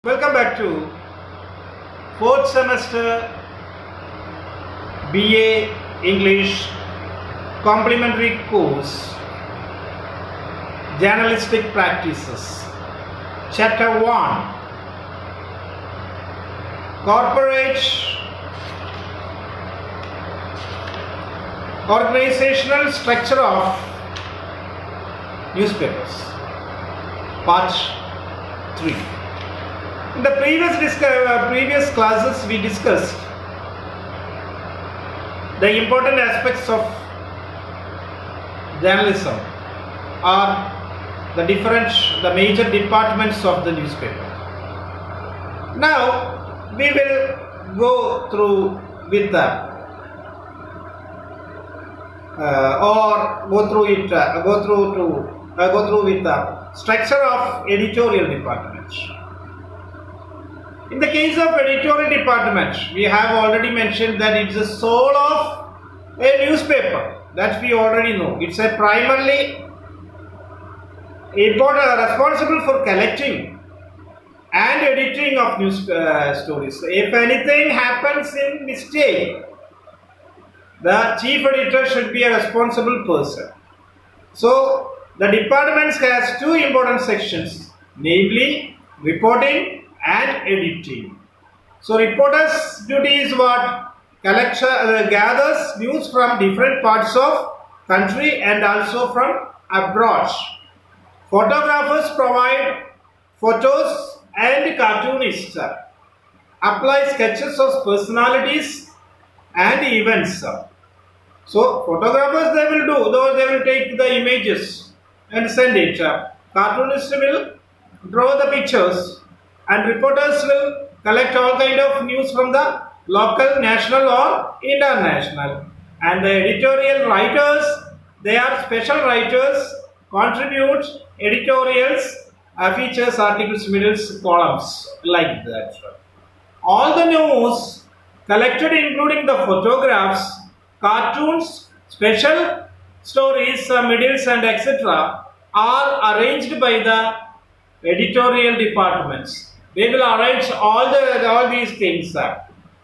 Welcome back to fourth semester BA English complementary course Journalistic Practices. Chapter 1 Corporate Organizational Structure of Newspapers. Part 3. In the previous classes, we discussed the important aspects of journalism or the major departments of the newspaper. Now we will go through with with the structure of editorial department. In the case of editorial department, we have already mentioned that it's the soul of a newspaper. That we already know. It's a primarily responsible for collecting and editing of news stories. If anything happens in mistake, the chief editor should be a responsible person. So the department has two important sections, namely reporting and editing. So reporter's duty is what? Gathers news from different parts of country and also from abroad. Photographers provide photos and cartoonists apply sketches of personalities and events. So photographers they will take the images and send it. Cartoonists will draw the pictures and reporters will collect all kind of news from the local, national or international. And the editorial writers, they are special writers, contribute editorials, features, articles, middles, columns, like that. All the news collected including the photographs, cartoons, special stories, middles and etc. are arranged by the editorial departments. They will arrange all these things.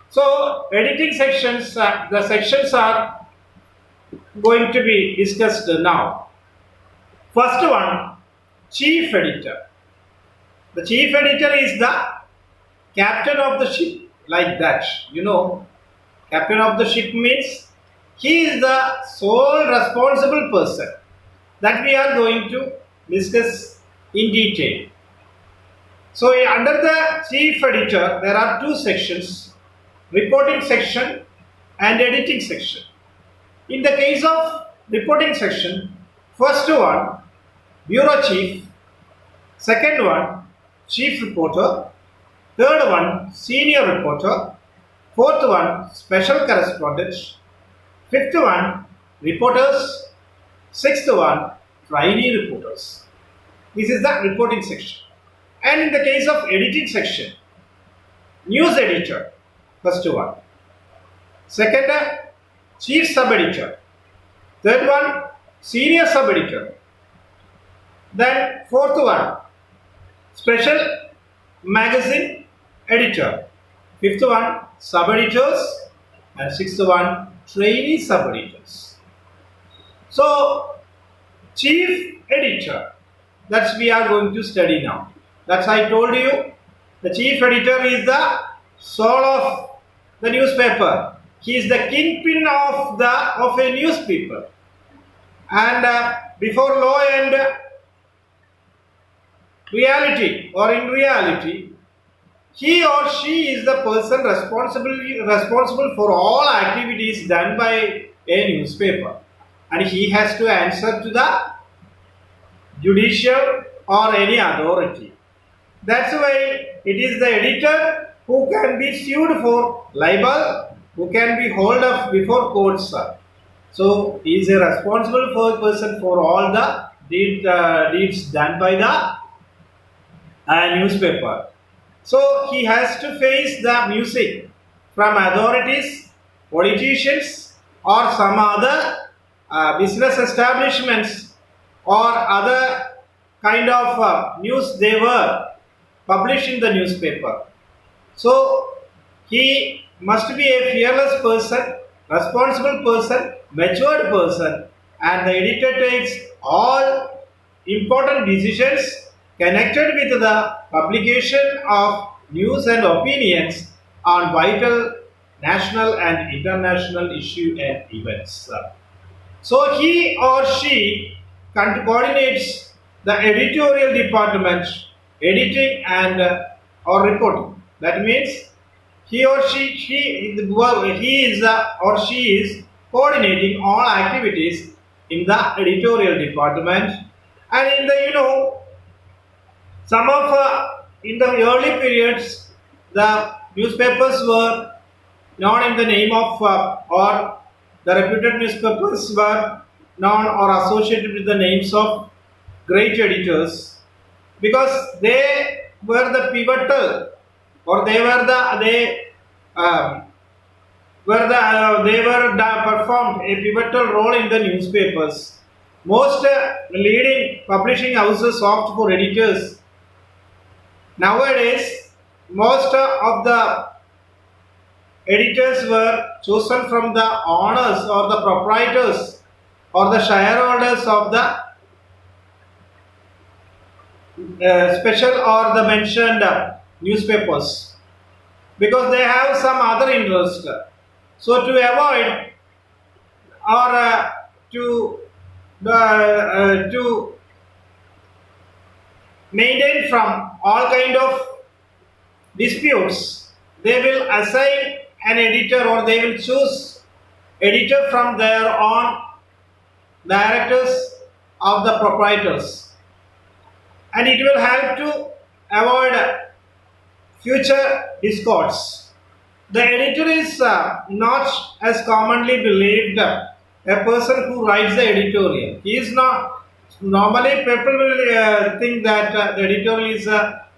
So editing sections, the sections are going to be discussed now. First one, chief editor. The chief editor is the captain of the ship, like that. Captain of the ship means he is the sole responsible person that we are going to discuss in detail. So under the chief editor, there are two sections, reporting section and editing section. In the case of reporting section, first one, bureau chief, second one, chief reporter, third one, senior reporter, fourth one, special correspondent, fifth one, reporters, sixth one, trainee reporters. This is the reporting section. And in the case of editing section, news editor, first one. Second, chief sub-editor. Third one, senior sub-editor. Then fourth one, special magazine editor. Fifth one, sub-editors. And sixth one, trainee sub-editors. So, chief editor, that's we are going to study now. That's I told you, the chief editor is the soul of the newspaper. He is the kingpin of a newspaper. And before law and reality, or in reality, he or she is the person responsible for all activities done by a newspaper, and he has to answer to the judicial or any authority. That's why it is the editor who can be sued for libel, who can be held up before courts. So he is a responsible person for all the deeds done by the newspaper. So he has to face the music from authorities, politicians or some other business establishments or other kind of news they were publish in the newspaper. So he must be a fearless person, responsible person, matured person, and the editor takes all important decisions connected with the publication of news and opinions on vital national and international issue and events. So he or she coordinates the editorial department, editing and or reporting. That means he or he is or she is coordinating all activities in the editorial department, and in the some of in the early periods the newspapers were known in the name of or the reputed newspapers were known or associated with the names of great editors, because they were the pivotal, or they were performed a pivotal role in the newspapers. Most leading publishing houses opt for editors. Nowadays, most of the editors were chosen from the owners or the proprietors or the shareholders of the special or the mentioned newspapers, because they have some other interest. So to avoid or to maintain from all kind of disputes, they will assign an editor, or they will choose editor from their own directors of the proprietors, and it will help to avoid future discords. The editor is not as commonly believed a person who writes the editorial. He is not. Normally, people will think that the editorial is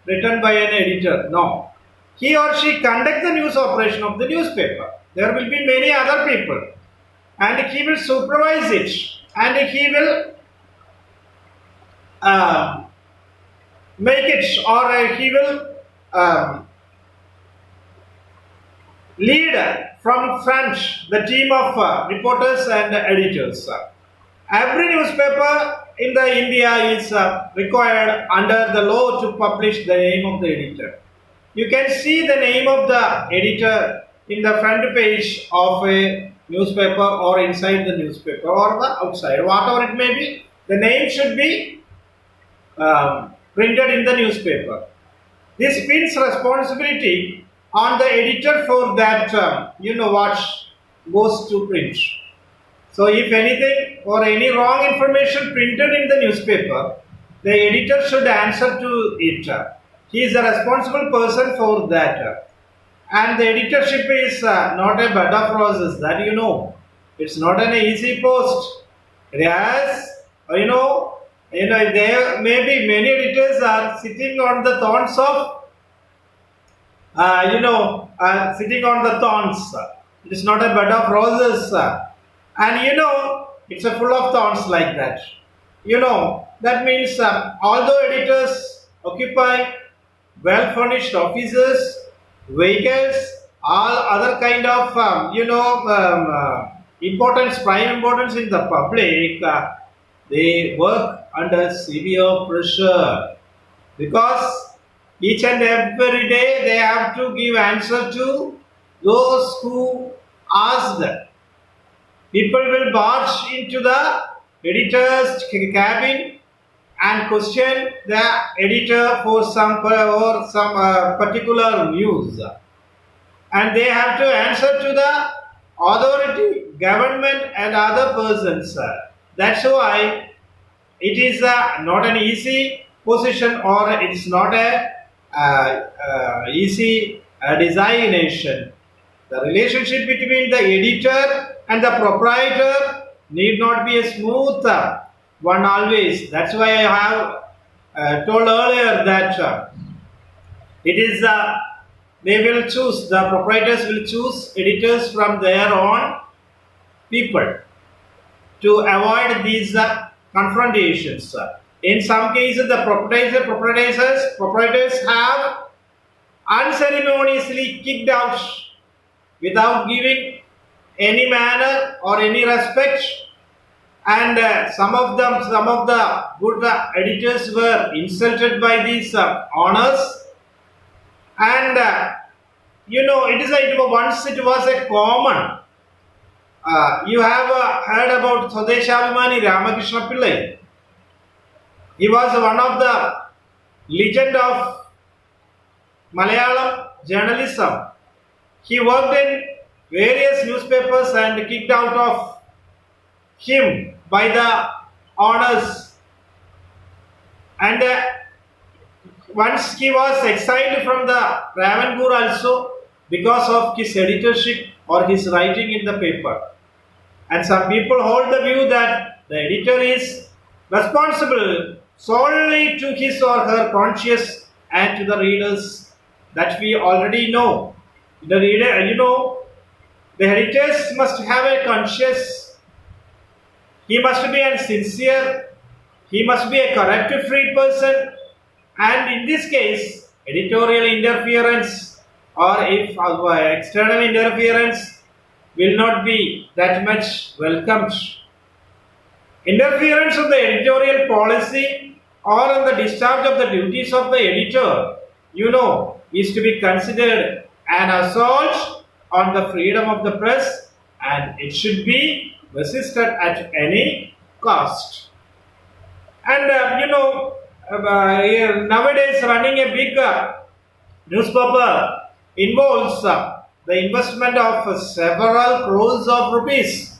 written by an editor. No. He or she conducts the news operation of the newspaper. There will be many other people, and he will supervise it, and he will make it, or he will lead from front the team of reporters and editors. Every newspaper in the India is required under the law to publish the name of the editor. You can see the name of the editor in the front page of a newspaper, or inside the newspaper, or the outside, whatever it may be. The name should be printed in the newspaper. This pins responsibility on the editor for that what goes to print. So if anything or any wrong information printed in the newspaper, the editor should answer to it. He is a responsible person for that. And the editorship is not a bed of roses, that It's not an easy post. Whereas, there may be many editors are sitting on the thorns of, sitting on the thorns. It is not a bed of roses. And it's a full of thorns like that. That means although editors occupy well-furnished offices, vehicles, all other kind of prime importance in the public, they work under severe pressure, because each and every day they have to give answer to those who ask them. People will barge into the editor's cabin and question the editor for some particular news, and they have to answer to the authority, government, and other persons. That's why it is not an easy position, or it's not a easy designation. The relationship between the editor and the proprietor need not be a smooth one always. That's why I have told earlier that it is they will choose, the proprietors will choose editors from their own people to avoid these confrontations. In some cases, the proprietors have unceremoniously kicked out without giving any manner or any respect, and some of the good editors were insulted by these owners, and once it was a common. You have heard about Swadeshabhimani Ramakrishna Pillai. He was one of the legend of Malayalam journalism. He worked in various newspapers and kicked out of him by the owners. And once he was exiled from the Travancore also because of his editorship or his writing in the paper. And some people hold the view that the editor is responsible solely to his or her conscience and to the readers, that we already know. The editors must have a conscience. He must be a sincere. He must be a correct free person. And in this case, editorial interference or if external interference will not be that much welcomed. Interference of the editorial policy or on the discharge of the duties of the editor, is to be considered an assault on the freedom of the press, and it should be resisted at any cost. And nowadays running a big newspaper involves the investment of several crores of rupees,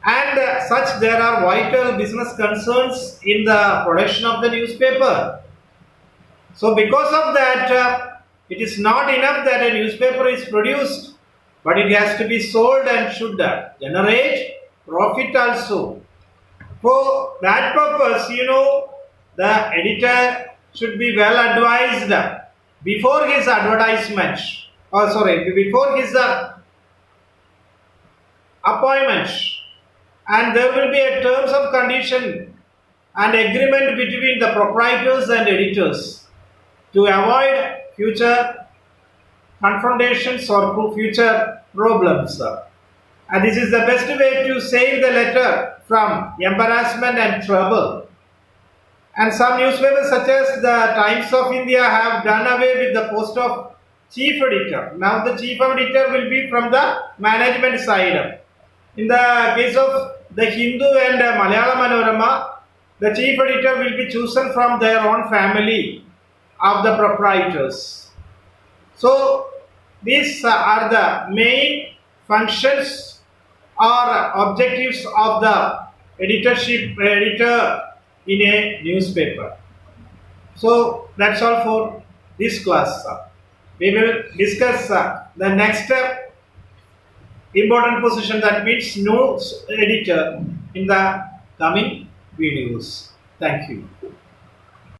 and such there are vital business concerns in the production of the newspaper. So because of that, it is not enough that a newspaper is produced, but it has to be sold and should generate profit also. For that purpose, the editor should be well advised before his advertisement, before his appointment, and there will be a terms of condition and agreement between the proprietors and editors to avoid future confrontations or future problems. And this is the best way to save the letter from embarrassment and trouble. And some newspapers such as the Times of India have done away with the post of chief editor. Now the chief editor will be from the management side. In the case of the Hindu and Malayalam Manorama, the chief editor will be chosen from their own family of the proprietors. So these are the main functions or objectives of the editor in a newspaper. So that's all for this class. We will discuss the next important position, that means news editor, in the coming videos. Thank you.